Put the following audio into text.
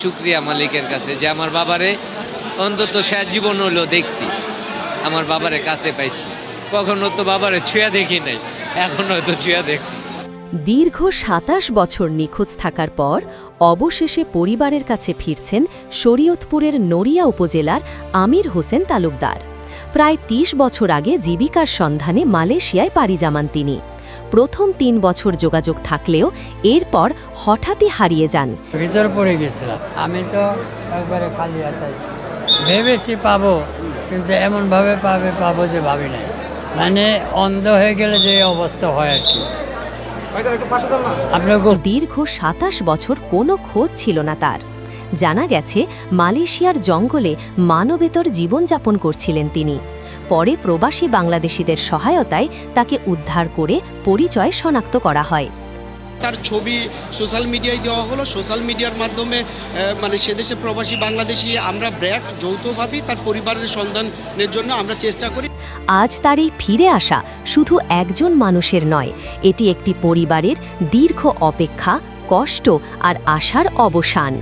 শুকরিয়া মালিকের কাছে যে আমার বাবারে অন্তত শেষ জীবন হলো দেখছি, আমার বাবারে কাছে পাইছি। কখনো তো বাবারে ছুঁয়া দেখি নাই, এখন হয়তো ছুঁয়া দেখ। দীর্ঘ ২৭ বছর নিখোঁজ থাকার পর অবশেষে পরিবারের কাছে ফিরছেন শরীয়তপুরের নড়িয়া উপজেলার আমির হোসেন তালুকদার। প্রায় ৩০ বছর আগে জীবিকার সন্ধানে মালয়েশিয়ায় পাড়ি জমান তিনি। প্রথম ৩ বছর যোগাযোগ থাকলেও এরপর হঠাৎই হারিয়ে যান। ভিতর পড়ে গেছিলাম, আমি তো একবারে খালি আছি, ভেবেছি পাবো, কিন্তু এমনভাবে পাবো যে ভাবি নাই। মানে অন্ধ হয়ে গেলে যে অবস্থা হয় আর কি। দীর্ঘ ২৭ বছর কোনো খোঁজ ছিল না তার। জানা গেছে মালয়েশিয়ার জঙ্গলে মানবেতর জীবনযাপন করছিলেন তিনি। পরে প্রবাসী বাংলাদেশিদের সহায়তায় তাকে উদ্ধার করে পরিচয় শনাক্ত করা হয়। তার ছবি সোশ্যাল মিডিয়ায় দেওয়া হলো। সোশ্যাল মিডিয়ার মাধ্যমে মানে সেদেশে প্রবাসী বাংলাদেশি আমরা ব্র্যাক যৌথভাবে তার পরিবারের সন্ধানের জন্য আমরা চেষ্টা করি। আজ তার এই ফিরে আসা শুধু একজন মানুষের নয়, এটি একটি পরিবারের দীর্ঘ অপেক্ষা, কষ্ট আর আশার অবসান।